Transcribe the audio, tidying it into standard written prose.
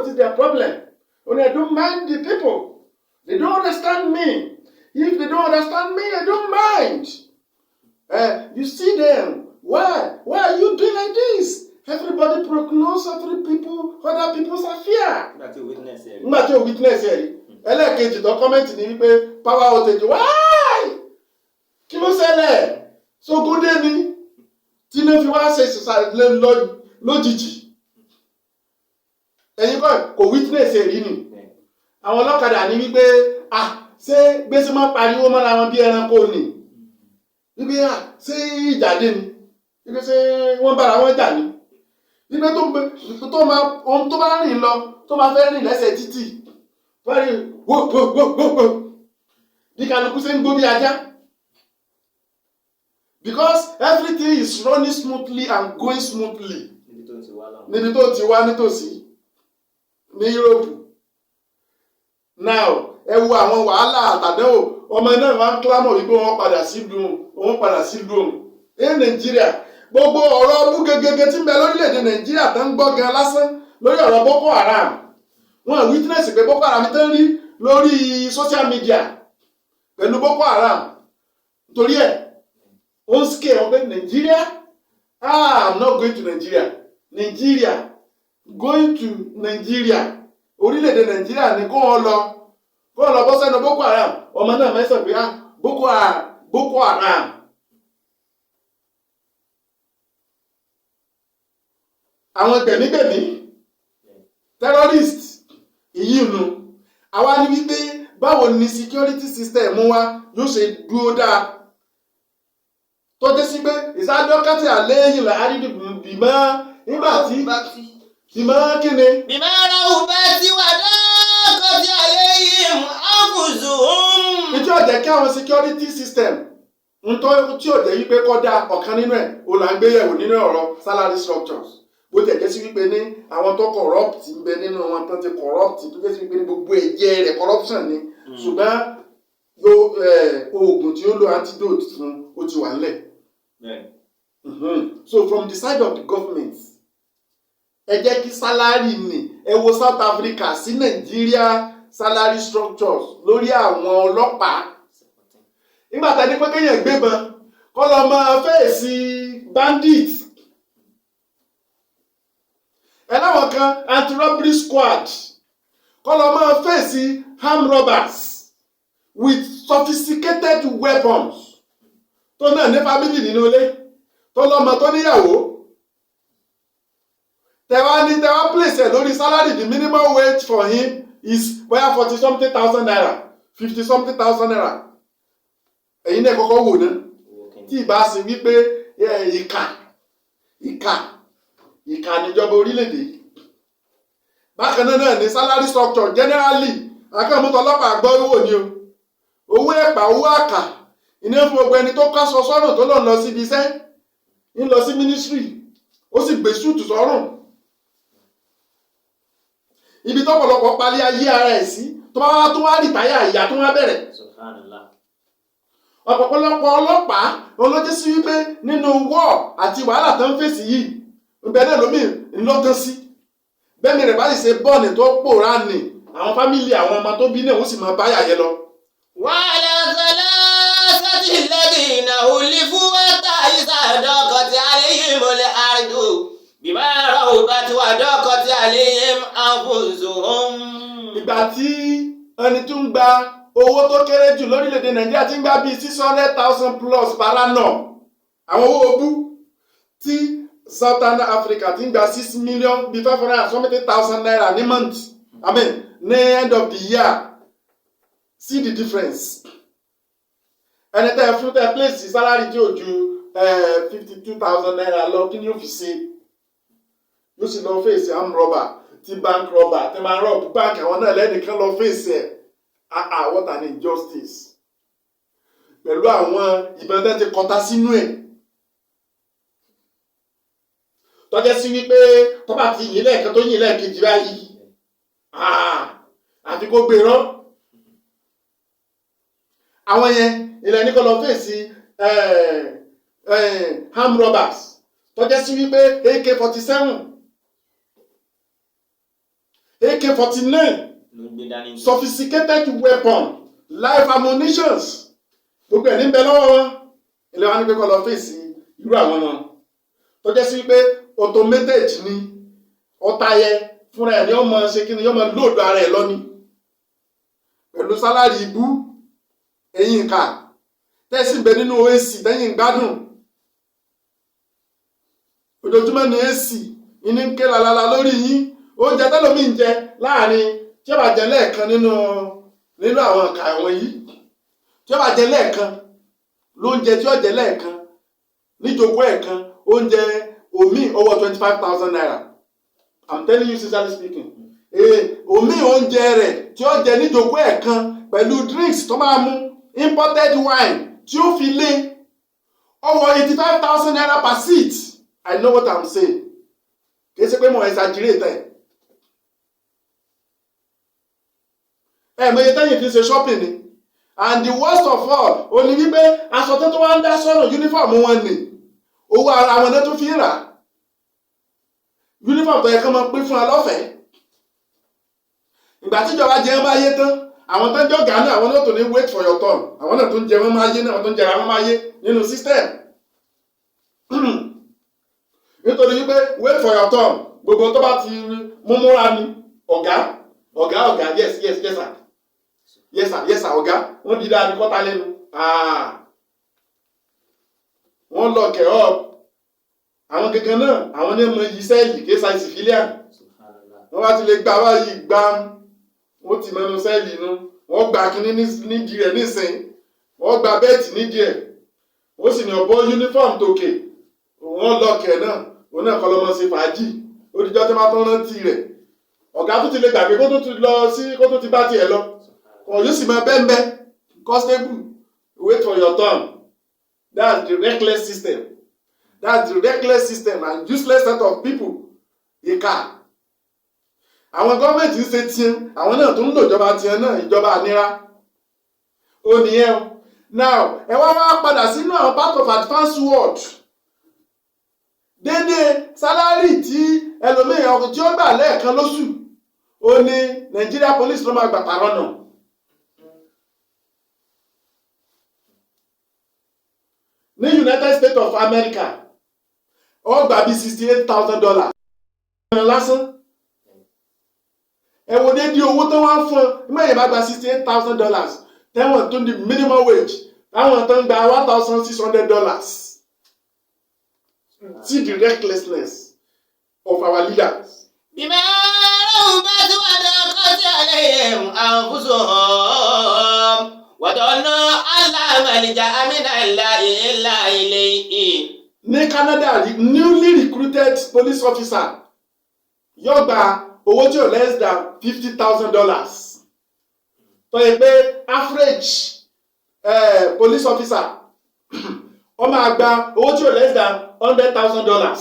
What is their problem? Only I don't mind the people. They don't understand me. If they don't understand me, I don't mind. You see them. Why? Why are you doing like this? Everybody prognose other people's affair. Nígbà tí o witness ẹ̀ rí. Nígbà tí o witness ẹ̀ rí. Ẹlẹ́ẹ̀kejì tó kọ́mẹ́ntì ni wípé power outage. Why? Kí ló ṣẹlẹ̀? Sógúndé ni tí ní fi wá ṣe ìṣàlẹ̀ lójijì. Ẹ̀yin kò witness ẹ̀ rí ni. Àwọn ọlọ́kadà ní wípé ṣé gbèsè máa pariwo mọ́ra wọn bí ẹranko ni. Wípé ṣé ìjà dé ni. Wípé ṣé wọ́n bára wọn jà ni. Wípé ohun tó bá rìn lọ tó máa fẹ́ rìn lẹ́sẹ̀ títì. Wọ́n rí wó. Bí kálukú ṣe ń gbó bí ajá. Because everything is running smoothly and going smoothly. Níbi tó ti wá nítòsí ní Europe. Now, ẹ wo àwọn wàhálà àtàdánwò ọmọ náà wá ń clamor wípé wọ́n padà sílùú òun. Ní Nàìjíríà, gbogbo ọ̀rọ̀ ọdún gẹ́gẹ́ tí ń bẹ lórílẹ̀‐èdè Nàìjíríà tó ń gbọ́ gan lásán lórí ọ̀rọ̀ Boko Haram. Wọ́n witness pé Boko Haram tó ń rí lórí social media pẹ̀lú Boko Haram. Torí ẹ̀, ó ń scare wọn pé Nigeria, I'm not going to Nigeria. Going to Nigeria. Orílẹ̀-èdè Nàìjíríà ni kó wọn lọ bọ́ sẹ́nu Boko Haram. Ọmọ náà mẹ́sàn pé Boko Haram. Àwọn gbẹ̀mígbẹ̀mí terrorist ìyí nu. Àwa ní wípé báwo ni security system wa yóò ṣe dúró dáa. Tó dé sí pé ìsádọ́kátì àléyìn láàrín bìmọ́ nígbà tí bìmọ́ kíni. Bìmọ́ ara ò bá ti wà dọ́kọ̀tì àléyìn àkùzù. Ìjọ jẹ́ kí àwọn security system tí ò jẹ́ wípé kọ́dá ọ̀kan nínú ẹ̀ ó là ń gbéyẹ̀wò nínú ọ̀rọ̀ salary structures. Bó tẹ̀ jẹ́ sí wípé ní àwọn tó corrupt ń bẹ nínú wọn tó ti corrupt tó jẹ́ sí wípé ní gbogbo ẹ̀jẹ̀ rẹ̀ corruption ni. Ṣùgbọ́n oògùn tí ó lo antidote fún ó ti wà nílẹ̀. So from the side of the government, ẹ jẹ́ kí salary ni ẹ wo South Africa sí Nigeria salary structures lórí àwọn ọlọ́pàá. Nígbà tá a ní pé kéèyàn gbébọn kó lọ máa fèsì bandits. Ẹ láwọn kan anti-robbery squad kó lọ máa fèsì armed robbers with sophisticated weapons. Tó náà ní family nínú ilé tó lọ́mọ tó níyàwó. Tẹ́wá place ẹ̀ lórí salary. The minimum wage for him is 40-something thousand naira, 50-something thousand naira. Ẹ̀yin náà kọ́kọ́ wò ná. Tí ìbá sì wípé ìkà níjọba orílẹ̀-èdè. Bákan náà ní salary structure generally akẹ́mútọ́ ọlọ́pàá gbọ́ owó ni o. Owó ẹ̀pà owó àkà iná fún gbogbo ẹni tó kásọ sọ́rùn tó lọ síbi iṣẹ́ ń lọ sí ministry ó sì gbé súùtù sọ́rùn. Ibi tọ́pọ̀lọpọ̀ palẹ̀ ayé ara ẹ̀ sí tó bá tó wá rìtáyà ìyà tó wá bẹ̀rẹ̀. Ọ̀pọ̀lọpọ̀ ọlọ́pàá olójẹ́ sí wípé nínú wọ́ọ̀ àti wàhálà tó ń fèsì yìí ìbẹ̀ náà lómi ńlọ́gán sí. Bẹ́ẹ̀ni rẹ̀ bá sì ṣe bọ́ọ̀nì tó pòórá nì àwọn fámìlì àwọn ọmọ tó bí náà ó sì máa báyà yẹ lọ. Wàhálà sàlásàtì lẹ́dìnà òlìfú wẹ́tà ìsàdọ́kọ̀tì àléyìn mọ́lẹ̀ àrùdù bímọ ara ò bá ti wà dọ́kọ̀tì àléyìn àfòsùn. Ìgbà tí ẹni tó ń gba owó tó kéré jù lórílẹ̀‐èdè Nàìjíríà ti ń gbà bíi 600,000 plus per annum. Àwọn owó obú tí Southern Africa ti ń gba 6 million bíi 570,000 naira ní month. Ní end of the year. See the difference. Ẹni tẹ́ fún tẹ́ place salary tí ó ju 52,000 naira lọ kí ni ó fi ṣe? Yóò sì lọ fèsì armed robber tí bank robber tí máa rob bank àwọn náà lẹ́nìkan lọ fèsì ẹ̀. What an injustice. Pẹ̀lú àwọn ìbọn tẹ́ ti kọta sínú ẹ̀. Tọ́jẹ́ sí wípé tó bá ti yìn lẹ́ẹ̀kan tó yìn lẹ́ẹ̀kejì báyìí. Àfi kó gbé rán. Àwọn yẹn ilẹ̀ ní kó lọ fèsì armed robbers tọ́jẹ́ sí wípé AK-47 AK-49 ló gbé dání. sophisticated weapon live ammunitions gbogbo ẹ̀ níbẹ̀ lọ́wọ́ wọn ilé wa ní pé kọ́ lọ fèsì irú àwọn náà tó jẹ́ sí pé automated ni ọ̀tá yẹ fúnra ẹ̀ ni ó máa ṣe kí ni yóò máa lóòdù ara ẹ̀ lọ́ní pẹ̀lú sálárì ibú ẹ̀yìn ìka tẹ́sí ń bẹ nínú AC tẹ́yìn gbádùn ojoojúmọ́ ni AC ìní ń ké lalala lórí yín oúnjẹ tẹ́lómi ń jẹ láàrin tí ó bá jẹ lẹ́ẹ̀kan nínú àwọn ìka ẹ̀wọ̀n yìí tí ó bá jẹ lẹ́ẹ̀kan lóúnjẹ tí ó jẹ lẹ́ẹ̀kan níjogún ẹ̀kan oúnjẹ omi owó 25,000 naira I'm telling you sincerely speaking omi oúnjẹ rẹ̀ tí ó jẹ níjogún ẹ̀kan pẹ̀lú drinks tó máa mú imported wine tí ó fi lé owó 85,000 naira per seat. I know what I'm saying kì í ṣe pé mo exaggerate mọye tẹ́yìn fi ṣe shopping ni and the worst of all ó ní wípé aṣọ tó wá ń dá sọ́rọ̀ uniform wọn ni owó ara wọn náà tó fi ń rà uniform tó yẹ kán máa pín fún wa lọ́fẹ̀ẹ́ ìgbà tíjọba jẹ́ bá yé tán àwọn tó ń jọ Ghana àwọn náà tó ní wait for your turn àwọn náà tó ń jẹ wọn máa yé náà àwọn tó ń jẹra wọn máa yé nínú system nítorí wípé wait for your turn gbogbo tó bá ti múmúra ni ọ̀gá yes sir ọ̀gá wọ́n di dáa ní kọ́ta lẹ́nu wọ́n lọ kẹ̀ ọ́ àwọn gangan náà àwọn ní ọmọ yìí sẹ́ẹ̀lì kéésà civilian wọ́n bá ti lè gbà báyìí gbá wọ́n ti mẹ́nu sẹ́ẹ̀lì inú wọ́n gba kínní nídìí rẹ̀ nísìn wọ́n gba bẹ́ẹ̀tì nídìí ẹ̀ wọ́n sì ní ọ̀bọ uniform tòkè wọ́n lọ kẹ̀ náà òun náà kọ́ lọ́mọ sí fàájì odijọ́ tí wọ́n tó rántí rẹ̀ ọ̀gá tó ti lè gbàgbé kó tó ti lọ sí kó tó ti bá tiẹ̀ lọ ọ̀yọ́ sì máa bẹ́ẹ̀ constable wait for your turn that's the reckless system and useless set of people ìkà àwọn gọ́ọ̀mẹ̀ntì ń ṣe tiẹ̀ àwọn náà tó ń lò ìjọba tiẹ̀ náà ìjọba ànira ó nìyẹn o now ẹ wá padà sínú àwọn part of advanced world dédé sálárì tí ẹlòmíì ọkùnrin tí ó gbà lẹ́ẹ̀kan lóṣù ó ní Nigeria police ló máa gbà pàrọ̀ náà ní United States of America ó gbà bí $68,000 lásán ẹ wo dédé owó tó wá fún nígbà yẹn bá gba $68,000 tẹ́wọ̀n tó di minimum wage táwọn tó ń gba $1,600. See the recklessness of our leaders. بما رهبت ودقت عليهم أنفسهم وظنوا أن لا ملجأ من الله إلا إليه. Ní Canada, the newly recruited police officer yóò gba owó tí ò less than $50,000. tó yẹ pé average police officer ó máa gba owó tí ò less than $100,000.